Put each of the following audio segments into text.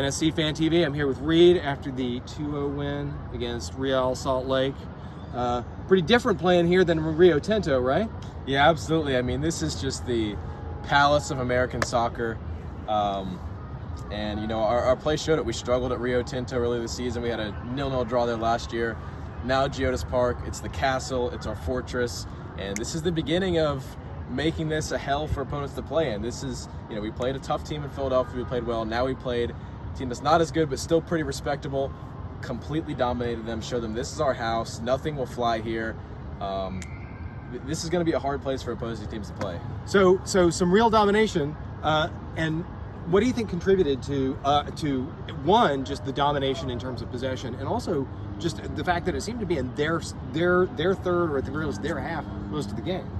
NSC Fan TV. I'm here with Reid after the 2-0 win against Real Salt Lake. Pretty different playing here than Rio Tinto, right? Yeah, absolutely. I mean, this is just the palace of American soccer. And, you know, our play showed it. We struggled at Rio Tinto earlier this season. We had a 0-0 draw there last year. Now Geodis Park, it's the castle, it's our fortress. And this is the beginning of making this a hell for opponents to play in. This is, you know, we played a tough team in Philadelphia. We played well. Now we played a team that's not as good, but still pretty respectable. Completely dominated them, showed them this is our house. Nothing will fly here. This is going to be a hard place for opposing teams to play. So some real domination. And what do you think contributed to one, just the domination in terms of possession, and also just the fact that it seemed to be in their third, or at the very least their half, most of the game?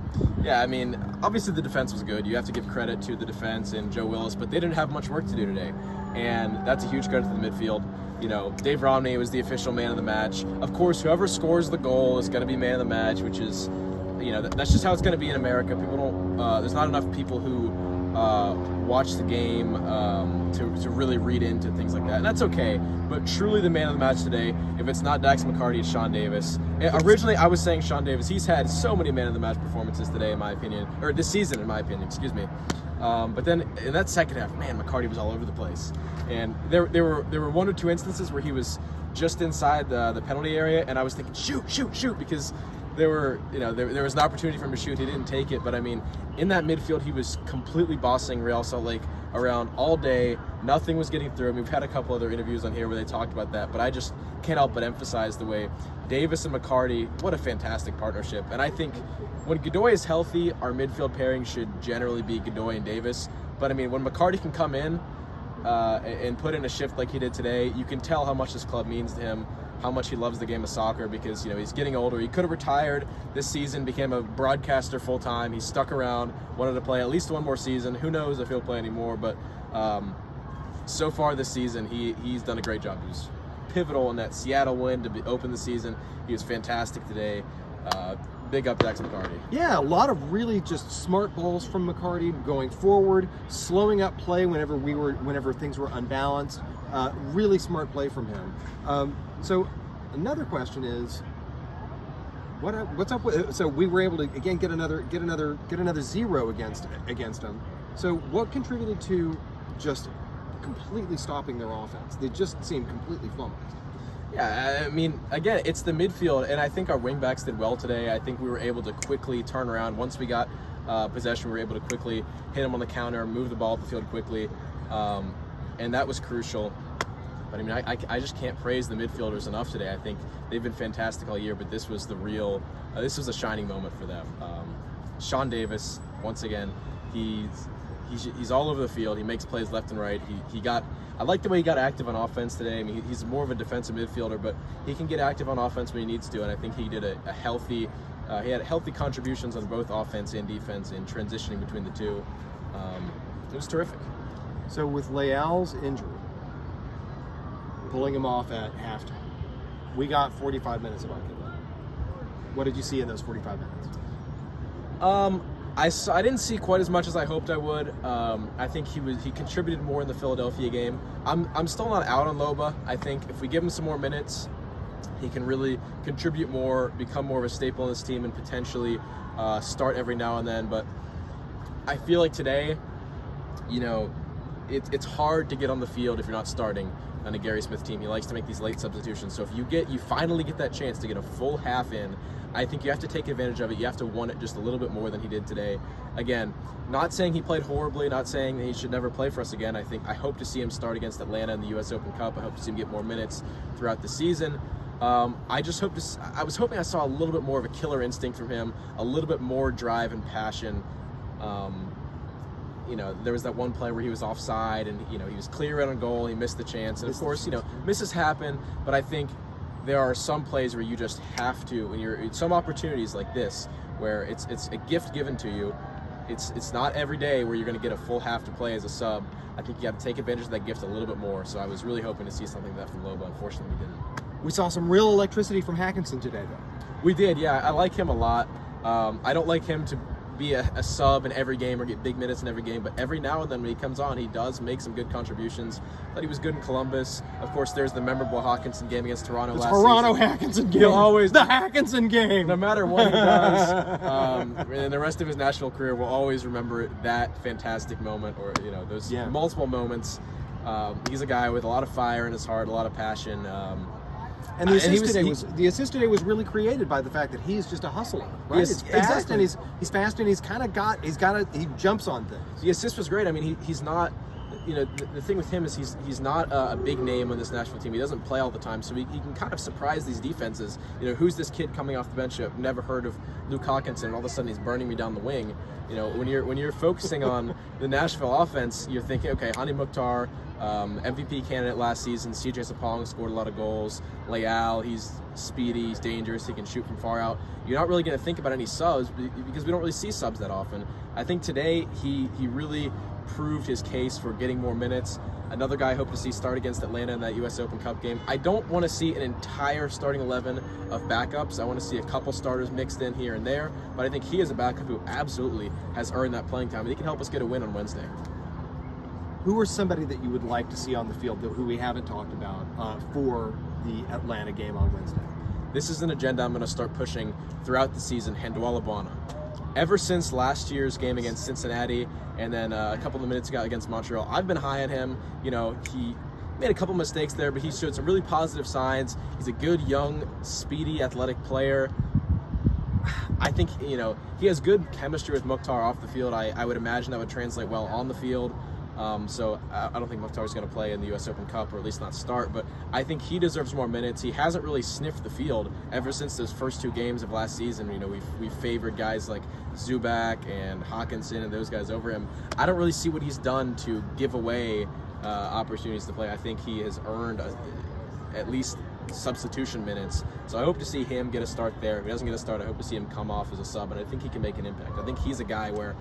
Yeah, I mean, obviously the defense was good. You have to give credit to the defense and Joe Willis, but they didn't have much work to do today. And that's a huge credit to the midfield. You know, Dave Romney was the official man of the match. Of course, whoever scores the goal is going to be man of the match, which is, you know, that's just how it's going to be in America. People don't, there's not enough people who watch the game to really read into things like that. And that's okay. But truly the man of the match today, if it's not Dax McCarty, it's Sean Davis. Originally, I was saying Sean Davis. He's had so many man of the match performances today, in my opinion, or this season, in my opinion, excuse me. But then in that second half, man, McCarty was all over the place. And there were one or two instances where he was just inside the penalty area, and I was thinking, shoot, because there was an opportunity for him to shoot. He didn't take it, but I mean, in that midfield, he was completely bossing Real Salt Lake around all day. Nothing was getting through him. We've had a couple other interviews on here where they talked about that, but I just can't help but emphasize the way Davis and McCarty, what a fantastic partnership. And I think when Godoy is healthy, our midfield pairing should generally be Godoy and Davis. But I mean, when McCarty can come in and put in a shift like he did today, you can tell how much this club means to him, how much he loves the game of soccer, because, you know, he's getting older. He could have retired this season, became a broadcaster full-time. He stuck around, wanted to play at least one more season. Who knows if he'll play anymore, but so far this season, he's done a great job. He was pivotal in that Seattle win to open the season. He was fantastic today. Big up Dax McCarty. Yeah, a lot of really just smart balls from McCarty going forward, slowing up play whenever things were unbalanced. Really smart play from him. So another question is, what's up with? So we were able to again get another zero against them. So what contributed to just completely stopping their offense? They just seemed completely flummoxed. Yeah, I mean, again, it's the midfield, and I think our wingbacks did well today. I think we were able to quickly turn around. Once we got possession, we were able to quickly hit them on the counter, move the ball up the field quickly, and that was crucial. But I mean, I just can't praise the midfielders enough today. I think they've been fantastic all year, but this was the real, this was a shining moment for them. Sean Davis, once again, he's all over the field. He makes plays left and right. I like the way he got active on offense today. I mean, he's more of a defensive midfielder, but he can get active on offense when he needs to, and I think he did a healthy, he had healthy contributions on both offense and defense in transitioning between the two. It was terrific. So with Leal's injury, pulling him off at halftime, we got 45 minutes of occupancy. What did you see in those 45 minutes? I didn't see quite as much as I hoped I would. I think he contributed more in the Philadelphia game. I'm still not out on Loba. I think if we give him some more minutes, he can really contribute more, become more of a staple in this team, and potentially start every now and then. But I feel like today, you know, it's hard to get on the field if you're not starting on a Gary Smith team. He likes to make these late substitutions. So if you finally get that chance to get a full half in, I think you have to take advantage of it. You have to want it just a little bit more than he did today. Again, not saying he played horribly, not saying that he should never play for us again. I hope to see him start against Atlanta in the U.S. Open Cup. I hope to see him get more minutes throughout the season. I was hoping I saw a little bit more of a killer instinct from him, a little bit more drive and passion. You know, there was that one play where he was offside and, you know, he was clear out on goal, he missed the chance. And of course, you know, misses happen, but I think there are some plays where you just have to, when you're some opportunities like this, where it's a gift given to you. It's not every day where you're going to get a full half to play as a sub. I think you got to take advantage of that gift a little bit more. So I was really hoping to see something like that from Loba. Unfortunately, we didn't. We saw some real electricity from Hackinson today, though. We did, yeah. I like him a lot. I don't like him to be a sub in every game or get big minutes in every game, but every now and then when he comes on, he does make some good contributions. Thought he was good in Columbus. Of course, there's the memorable Hawkinson game against Toronto last season. Toronto Hawkinson game. He'll always the Hawkinson game. No matter what he does, and the rest of his Nashville career, will always remember that fantastic moment, or those multiple moments. He's a guy with a lot of fire in his heart, a lot of passion. And the assist today was really created by the fact that he's just a hustler, right? It's fast, exactly. And he's fast, and he jumps on things. The assist was great. I mean, he's not, the thing with him is he's not a big name on this national team. He doesn't play all the time, so he can kind of surprise these defenses. Who's this kid coming off the bench? I've never heard of Luke Hawkinson, and all of a sudden he's burning me down the wing. When you're focusing on the Nashville offense, you're thinking, okay, Hani Mukhtar, MVP candidate last season. CJ Sapong scored a lot of goals. Leal, he's speedy, he's dangerous, he can shoot from far out. You're not really going to think about any subs because we don't really see subs that often. I think today he really proved his case for getting more minutes. Another guy I hope to see start against Atlanta in that U.S. Open Cup game. I don't want to see an entire starting 11 of backups. I want to see a couple starters mixed in here and there, but I think he is a backup who absolutely has earned that playing time, and he can help us get a win on Wednesday. Who are somebody that you would like to see on the field who we haven't talked about for the Atlanta game on Wednesday? This is an agenda I'm going to start pushing throughout the season, Handwalla Bwana. Ever since last year's game against Cincinnati and then a couple of minutes ago against Montreal, I've been high on him. He made a couple mistakes there, but he showed some really positive signs. He's a good, young, speedy, athletic player. I think, he has good chemistry with Mukhtar off the field. I would imagine that would translate well on the field. So I don't think Mukhtar's going to play in the U.S. Open Cup, or at least not start, but I think he deserves more minutes. He hasn't really sniffed the field ever since those first two games of last season. We've favored guys like Zubac and Hawkinson and those guys over him. I don't really see what he's done to give away opportunities to play. I think he has earned at least substitution minutes. So I hope to see him get a start there. If he doesn't get a start, I hope to see him come off as a sub, and I think he can make an impact. I think he's a guy where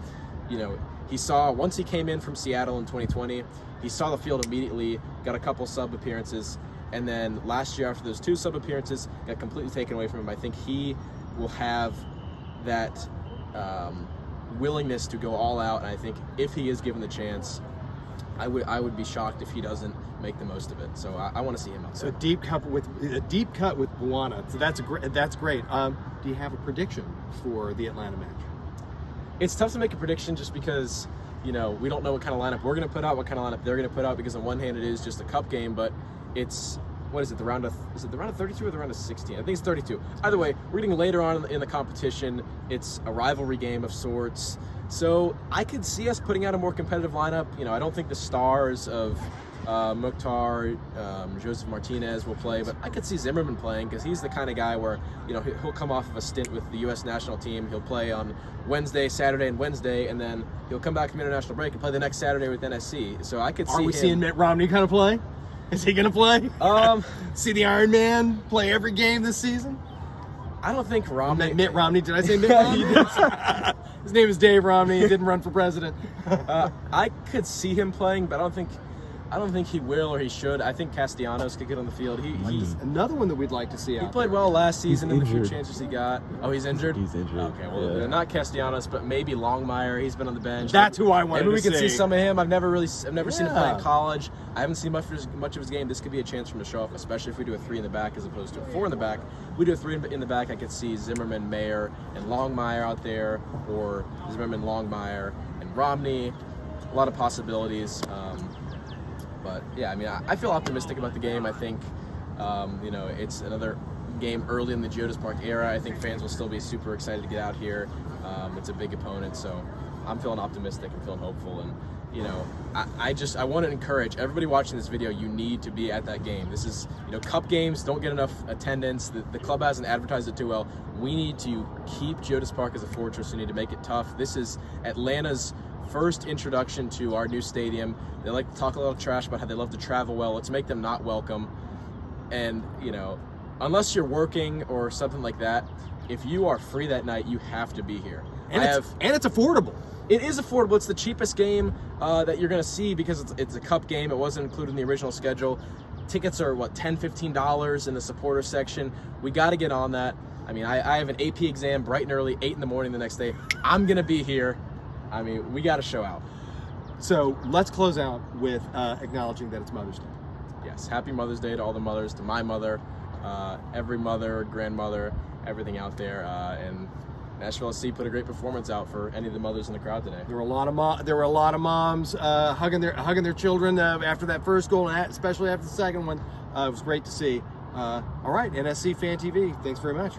he saw, once he came in from Seattle in 2020, he saw the field immediately, got a couple sub appearances, and then last year after those two sub appearances, got completely taken away from him. I think he will have that willingness to go all out, and I think if he is given the chance, I would be shocked if he doesn't make the most of it. So I want to see him out there. So a deep cut with Bwana. So that's great. Do you have a prediction for the Atlanta match? It's tough to make a prediction just because, we don't know what kind of lineup we're going to put out, what kind of lineup they're going to put out, because on one hand it is just a cup game, but it's, is it the round of 32 or the round of 16? I think it's 32. Either way, we're getting later on in the competition. It's a rivalry game of sorts. So I could see us putting out a more competitive lineup. I don't think the stars of Mukhtar, Joseph Martinez will play, but I could see Zimmerman playing because he's the kind of guy where, he'll come off of a stint with the U.S. national team. He'll play on Wednesday, Saturday, and Wednesday, and then he'll come back from international break and play the next Saturday with NSC. So I could see him. Are we seeing Mitt Romney kind of play? Is he going to play? See the Iron Man play every game this season? I don't think Romney. Mitt Romney. Did I say Mitt Romney? His name is Dave Romney. He didn't run for president. I could see him playing, but I don't think he will or he should. I think Castellanos could get on the field. He's another one that we'd like to see out. He played well last season in the few chances he got. Oh, he's injured? He's injured. Okay, well, not Castellanos, but maybe Longmire. He's been on the bench. That's who I wanted to see. Maybe we could see some of him. I've never seen him play in college. I haven't seen much of his game. This could be a chance for him to show off, especially if we do a 3 in the back as opposed to a 4 in the back. We do a 3 in the back. I could see Zimmerman, Mayer, and Longmire out there, or Zimmerman, Longmire, and Romney. A lot of possibilities. But yeah, I feel optimistic about the game. I think, it's another game early in the Geodis Park era. I think fans will still be super excited to get out here. It's a big opponent, so I'm feeling optimistic. I'm feeling hopeful, and I want to encourage everybody watching this video. You need to be at that game. This is, cup games don't get enough attendance. The club hasn't advertised it too well. We need to keep Geodis Park as a fortress. We need to make it tough. This is Atlanta's first introduction to our new stadium. They like to talk a little trash about how they love to travel well. Let's make them not welcome. And, unless you're working or something like that, if you are free that night, you have to be here. And it's affordable. It is affordable. It's the cheapest game that you're going to see because it's a cup game. It wasn't included in the original schedule. Tickets are, $10, $15 in the supporter section. We got to get on that. I mean, I have an AP exam bright and early, 8 in the morning the next day. I'm going to be here. I mean, we got to show out. So let's close out with acknowledging that it's Mother's Day. Yes, happy Mother's Day to all the mothers, to my mother, every mother, grandmother, everything out there. And Nashville SC put a great performance out for any of the mothers in the crowd today. There were a lot of moms hugging their children after that first goal, and especially after the second one. It was great to see. All right, NSC Fan TV. Thanks very much.